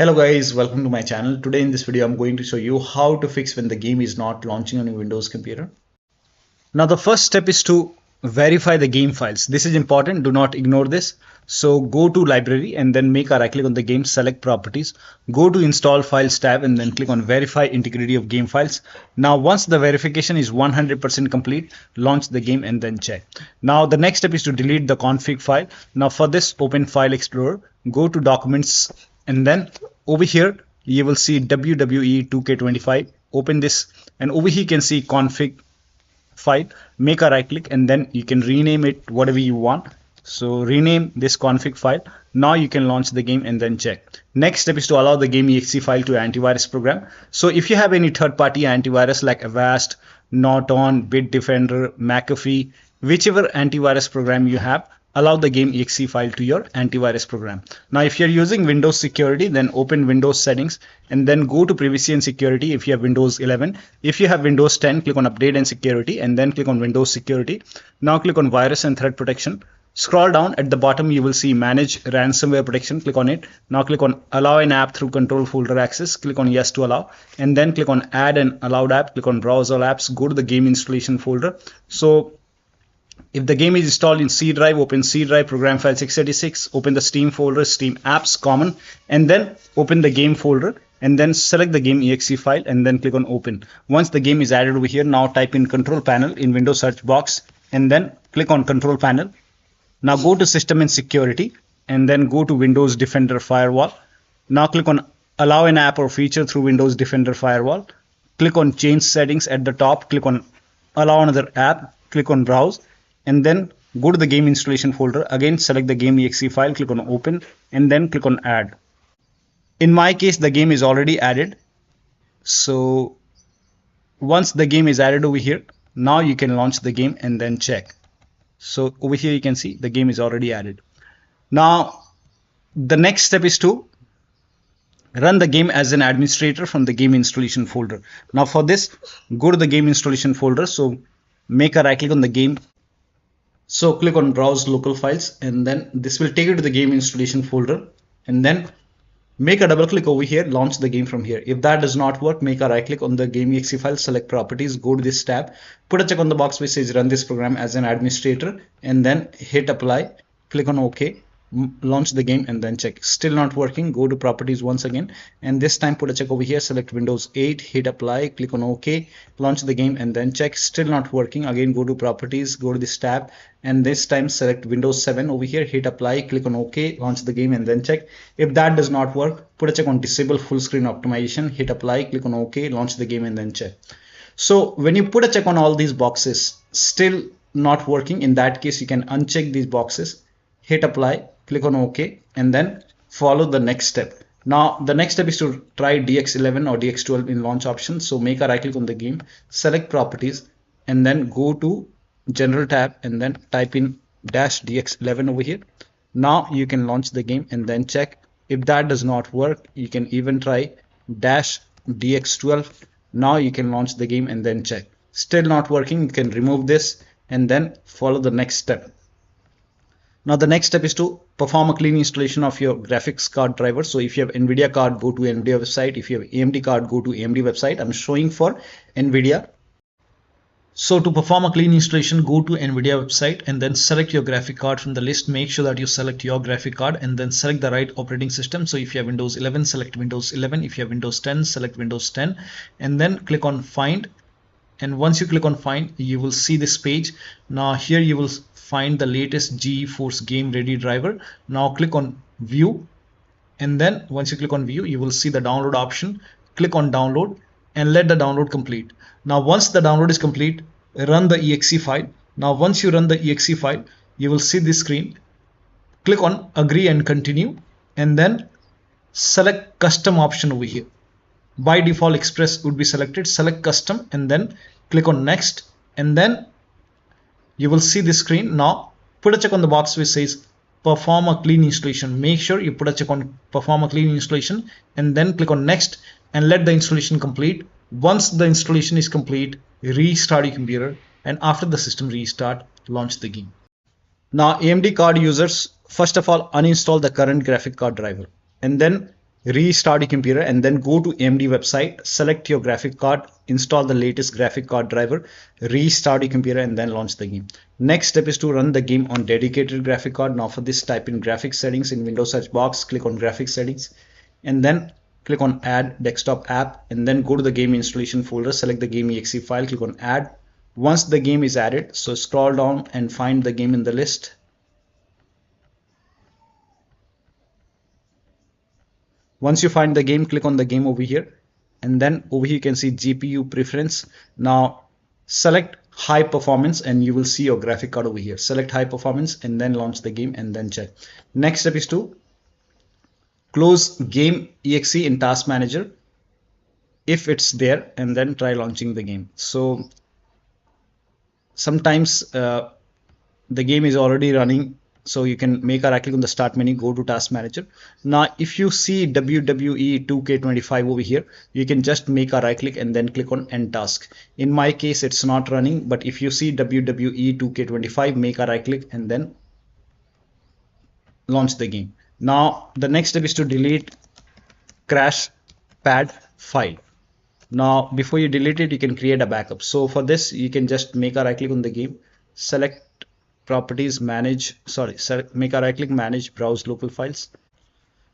Hello guys, welcome to my channel. Today in this video I'm going to show you how to fix when the game is not launching on your Windows computer. Now the first step is to verify the game files. This is important, do not ignore this. So go to library and then make a right click on the game, select properties, go to install files tab and then click on verify integrity of game files. Now once the verification is 100% complete, launch the game and then check. Now the next step is to delete the config file. Now for this, open File Explorer, go to documents and then over here you will see WWE 2K25. Open this and over here you can see config file. Make a right click and then you can rename it whatever you want. So rename this config file. Now you can launch the game and then check. Next step is to allow the game exe file to antivirus program. So if you have any third-party antivirus like Avast, Norton, Bitdefender, McAfee, whichever antivirus program you have, allow the game exe file to your antivirus program. Now if you're using Windows Security, then open Windows settings and then go to privacy and security if you have Windows 11. If you have Windows 10, click on update and security and then click on Windows Security. Now click on virus and threat protection. Scroll down at the bottom, you will see manage ransomware protection. Click on it. Now click on allow an app through control folder access. Click on yes to allow and then click on add an allowed app. Click on browse all apps. Go to the game installation folder. So if the game is installed in C drive, open C drive, program file 686, open the Steam folder, Steam apps, common, and then open the game folder and then select the game exe file and then click on open. Once the game is added over here, now type in control panel in Windows search box and then click on control panel. Now go to system and security and then go to Windows Defender Firewall. Now click on allow an app or feature through Windows Defender Firewall. Click on change settings at the top, click on allow another app, click on browse. And then go to the game installation folder. Again, select the game exe file, click on open and then click on add. In my case, the game is already added. So once the game is added over here, now you can launch the game and then check. So over here you can see the game is already added. Now the next step is to run the game as an administrator from the game installation folder. Now for this, go to the game installation folder. So make a right click on the game. So click on browse local files and then this will take you to the game installation folder and then make a double click over here, launch the game from here. If that does not work, make a right click on the game exe file, select properties, go to this tab, put a check on the box which says run this program as an administrator and then hit apply, click on OK, launch the game and then check. Still not working, go to properties once again and this time put a check over here, select Windows 8, hit apply, click on OK, launch the game and then check. Still not working, again go to properties, go to this tab and this time select Windows 7 over here, hit apply, click on OK, launch the game and then check. If that does not work, put a check on disable full screen optimization, hit apply, click on OK, launch the game and then check. So when you put a check on all these boxes, still not working, in that case you can uncheck these boxes, hit apply, click on OK and then follow the next step. Now the next step is to try DX11 or DX12 in launch options. So make a right click on the game, select properties and then go to general tab and then type in -DX11 over here. Now you can launch the game and then check. If that does not work, you can even try -DX12. Now you can launch the game and then check. Still not working, you can remove this and then follow the next step. Now the next step is to perform a clean installation of your graphics card driver. So if you have Nvidia card, go to Nvidia website. If you have AMD card, go to AMD website. I'm showing for Nvidia. So to perform a clean installation, go to Nvidia website and then select your graphic card from the list. Make sure that you select your graphic card and then select the right operating system. So if you have Windows 11, select Windows 11. If you have Windows 10, select Windows 10 and then click on find. And once you click on find, you will see this page. Now here you will find the latest GeForce Game Ready driver. Now click on view and then once you click on view, you will see the download option. Click on download and let the download complete. Now once the download is complete, run the exe file. Now once you run the exe file, you will see this screen. Click on agree and continue and then select custom option over here. By default Express would be selected, select custom and then click on next and then you will see this screen. Now put a check on the box which says perform a clean installation. Make sure you put a check on perform a clean installation and then click on next and let the installation complete. Once the installation is complete, restart your computer and after the system restart, launch the game. Now AMD card users, first of all uninstall the current graphic card driver and then restart your computer, and then go to AMD website, select your graphic card, install the latest graphic card driver, restart your computer, and then launch the game. Next step is to run the game on dedicated graphic card. Now for this, type in graphics settings in Windows search box, click on graphics settings, and then click on add desktop app, and then go to the game installation folder, select the game exe file, click on add. Once the game is added, so scroll down and find the game in the list. Once you find the game, click on the game over here, and then over here you can see GPU preference. Now select high performance and you will see your graphic card over here. Select high performance and then launch the game and then check. Next step is to close game exe in task manager if it's there, and then try launching the game. So sometimes the game is already running, so you can make a right click on the start menu, go to task manager. Now if you see WWE 2K25 over here, you can just make a right click and then click on end task. In my case it's not running, but if you see WWE 2K25, make a right click and then launch the game. Now the next step is to delete crashpad file. Now before you delete it, you can create a backup. So for this, you can just make a right click on the game, select properties, manage, make a right click, manage, browse local files.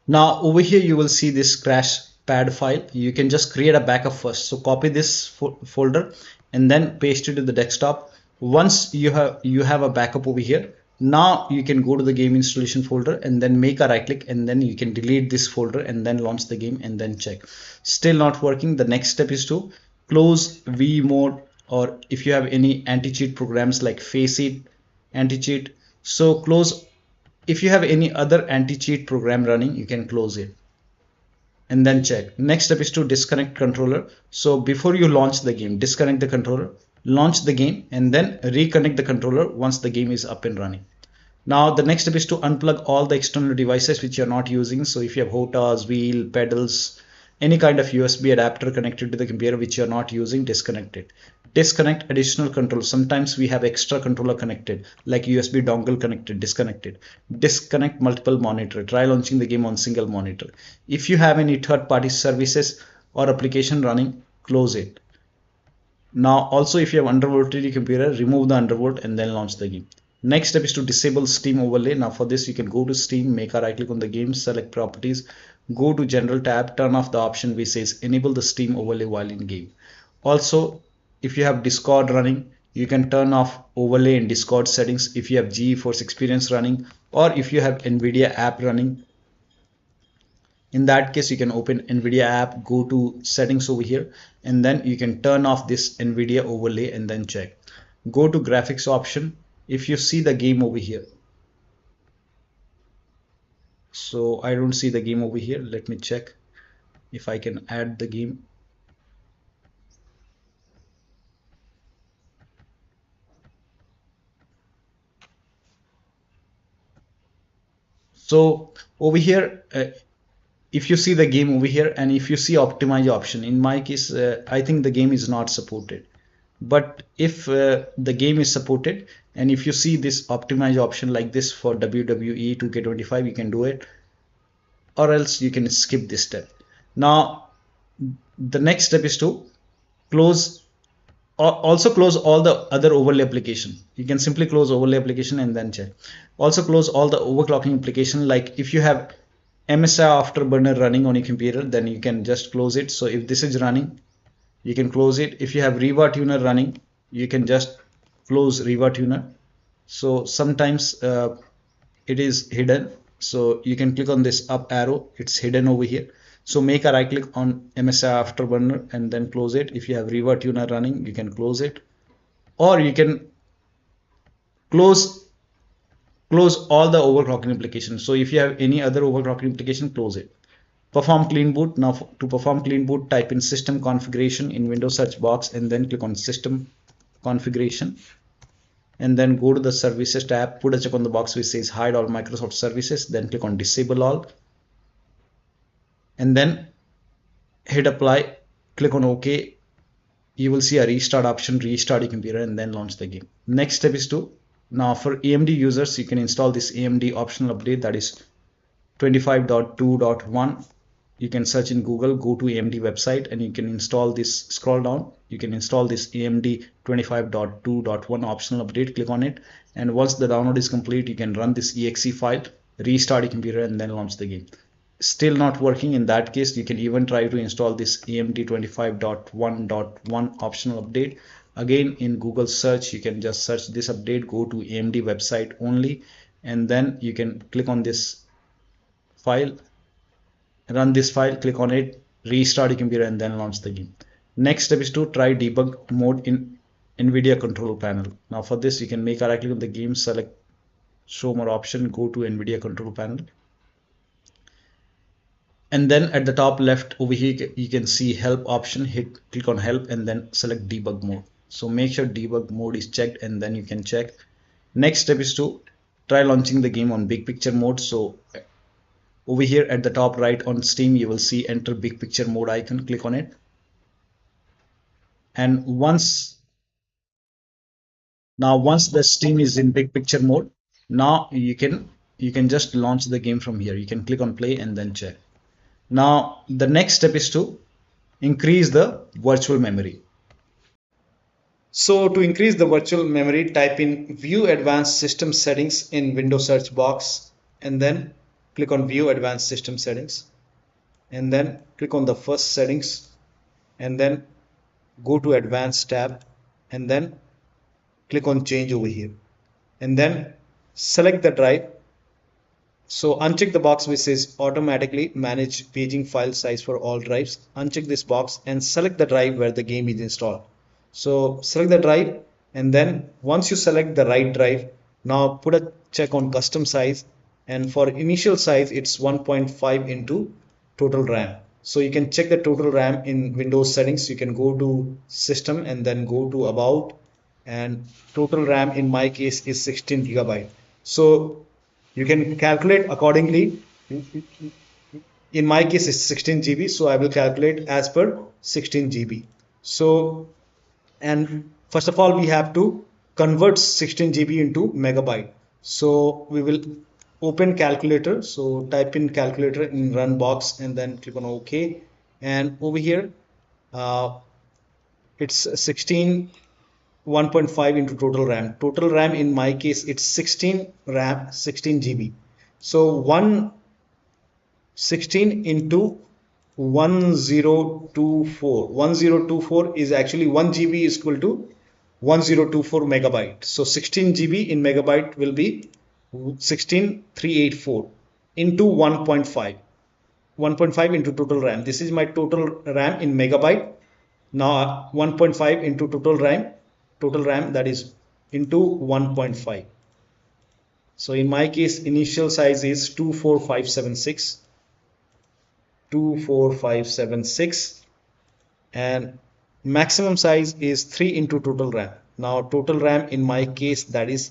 Now over here you will see this crashpad file. You can just create a backup first. So copy this folder and then paste it to the desktop. Once you have a backup over here, now you can go to the game installation folder and then make a right click, and then you can delete this folder and then launch the game and then check. Still not working. The next step is to close WeMod, or if you have any anti-cheat programs like FACEIT Anti-cheat, so close. If you have any other anti-cheat program running, you can close it and then check. Next step is to disconnect controller. So before you launch the game, disconnect the controller, launch the game, and then reconnect the controller once the game is up and running. Now the next step is to unplug all the external devices which you're not using. So if you have HOTAS, wheel, pedals, any kind of USB adapter connected to the computer which you're not using, disconnect it. Disconnect additional controls. Sometimes we have extra controller connected, like USB dongle connected, disconnect it. Disconnect multiple monitor. Try launching the game on single monitor. If you have any third-party services or application running, close it. Now also if you have undervolted computer, remove the undervolt and then launch the game. Next step is to disable Steam overlay. Now for this, you can go to Steam, make a right click on the game, select properties, go to general tab, turn off the option which says enable the Steam overlay while in game. Also, if you have Discord running, you can turn off overlay in Discord settings. If you have GeForce Experience running, or if you have Nvidia app running, in that case you can open Nvidia app, go to settings over here, and then you can turn off this Nvidia overlay and then check. Go to graphics option. If you see the game over here, so I don't see the game over here. Let me check if I can add the game. So over here, if you see the game over here, and if you see optimize option, in my case, I think the game is not supported. But if the game is supported, and if you see this optimize option like this for WWE 2K25, you can do it, or else you can skip this step. Now the next step is to close, also close all the other overlay application. You can simply close overlay application and then check. Also close all the overclocking application, like if you have MSI Afterburner running on your computer, then you can just close it. So if this is running, you can close it. If you have Riva Tuner running, you can just close Riva Tuner. So sometimes it is hidden, so you can click on this up arrow, it's hidden over here. So make a right click on MSI Afterburner and then close it. If you have Riva Tuner running, you can close it, or you can close all the overclocking applications. So if you have any other overclocking application, close it. Perform clean boot. Now to perform clean boot, type in system configuration in Windows search box and then click on system configuration, and then go to the services tab, put a check on the box which says hide all Microsoft services, then click on disable all, and then hit apply, click on OK. You will see a restart option, restart your computer and then launch the game. Next step is to, now for AMD users, you can install this AMD optional update, that is 25.2.1. you can search in Google, go to AMD website, and you can install this. Scroll down, you can install this AMD 25.2.1 optional update. Click on it, and once the download is complete, you can run this exe file, restart your computer, and then launch the game. Still not working? In that case, you can even try to install this AMD 25.1.1 optional update. Again, in Google search, you can just search this update, go to AMD website only, and then you can click on this file, run this file, click on it, restart your computer, and then launch the game. Next step is to try debug mode in Nvidia control panel. Now for this, you can make a right click on the game, select show more option, go to Nvidia control panel, and then at the top left over here you can see help option. Click on help and then select debug mode. So make sure debug mode is checked, and then you can check. Next step is to try launching the game on big picture mode. So over here at the top right on Steam, you will see enter big picture mode icon. Click on it, and once the Steam is in big picture mode, now you can just launch the game from here. You can click on play and then check. Now the next step is to increase the virtual memory. So to increase the virtual memory, type in view advanced system settings in Windows search box, and then click on view advanced system settings, and then click on the first settings, and then go to advanced tab, and then click on change over here, and then select the drive. So uncheck the box which says automatically manage paging file size for all drives. Uncheck this box and select the drive where the game is installed. So select the drive, and then once you select the right drive, now put a check on custom size, and for initial size it's 1.5 into total RAM. So you can check the total RAM in Windows settings. You can go to system and then go to about, and total RAM in my case is 16 GB. So you can calculate accordingly. In my case it's 16 GB, so I will calculate as per 16 GB. So, and first of all we have to convert 16 GB into megabyte. So we will open calculator. So type in calculator in run box and then click on OK, and over here it's 1.5 into total RAM. Total RAM in my case it's 16 RAM, 16 GB. So 16 into 1024 is actually 1 GB is equal to 1024 megabyte. So 16 GB in megabyte will be 16384 into 1.5 into total RAM. This is my total RAM in megabyte. Now 1.5 into total RAM, that is into 1.5. So in my case initial size is 24576, and maximum size is 3 into total RAM. Now total RAM in my case that is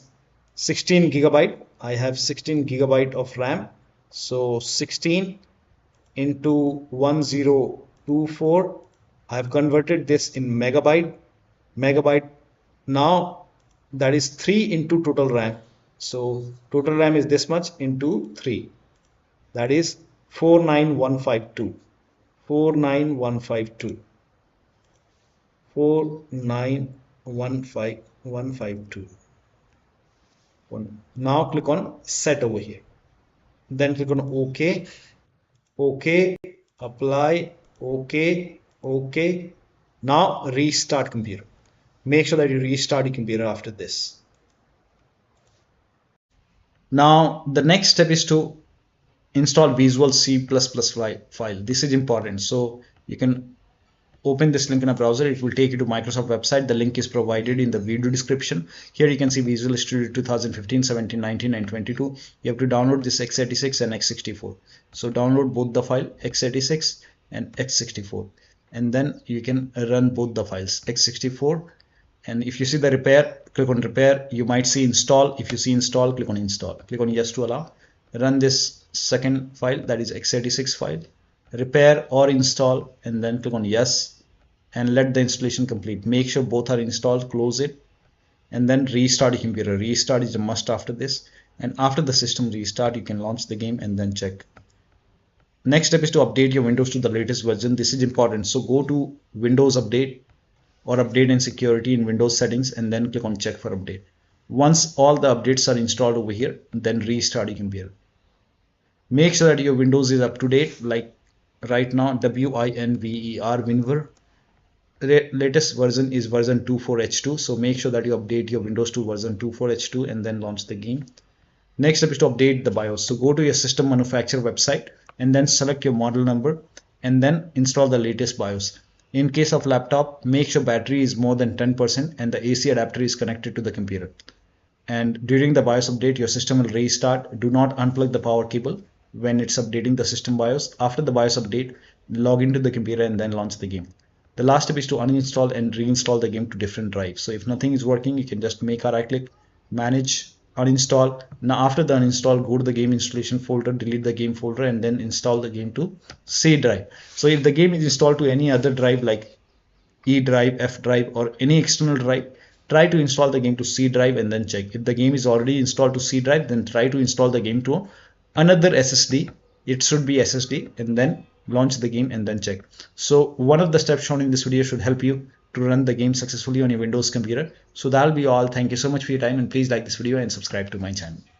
16 GB. I have 16 GB of RAM. So 16 into 1024, I have converted this in megabyte. Now that is 3 into total RAM. So total RAM is this much into 3, that is 49152. 4915152. Now click on set over here, then click on OK, apply, OK. Now restart computer. Make sure that you restart your computer after this. Now the next step is to install Visual C++ file. This is important. So you can open this link in a browser. It will take you to Microsoft website. The link is provided in the video description. Here you can see Visual Studio 2015, 17, 19 and 22. You have to download this x86 and x64. So download both the file x86 and x64, and then you can run both the files x64. And if you see the repair, click on repair. You might see install. If you see install, click on install. Click on yes to allow. Run this second file, that is x86 file, repair or install, and then click on yes, and let the installation complete. Make sure both are installed. Close it, and then restart your computer. Restart is a must after this, and after the system restart you can launch the game and then check. Next step is to update your Windows to the latest version. This is important. So go to Windows Update or Update and Security in Windows Settings and then click on Check for Update. Once all the updates are installed over here, then restart your computer. Make sure that your Windows is up to date, like right now WINVER latest version is version 24H2. So make sure that you update your Windows to version 24H2 and then launch the game. Next step is to update the BIOS. So go to your system manufacturer website and then select your model number and then install the latest BIOS. In case of laptop, make sure battery is more than 10% and the AC adapter is connected to the computer. And during the BIOS update, your system will restart. Do not unplug the power cable when it's updating the system BIOS. After the BIOS update, log into the computer and then launch the game. The last step is to uninstall and reinstall the game to different drives. So if nothing is working, you can just make a right click, manage, uninstall. Now after the uninstall, go to the game installation folder, delete the game folder and then install the game to C drive. So if the game is installed to any other drive like E drive, F drive or any external drive, try to install the game to C drive and then check. If the game is already installed to C drive, then try to install the game to another SSD. It should be SSD and then launch the game and then check. So one of the steps shown in this video should help you to run the game successfully on your Windows computer. So that'll be all. Thank you so much for your time and please like this video and subscribe to my channel.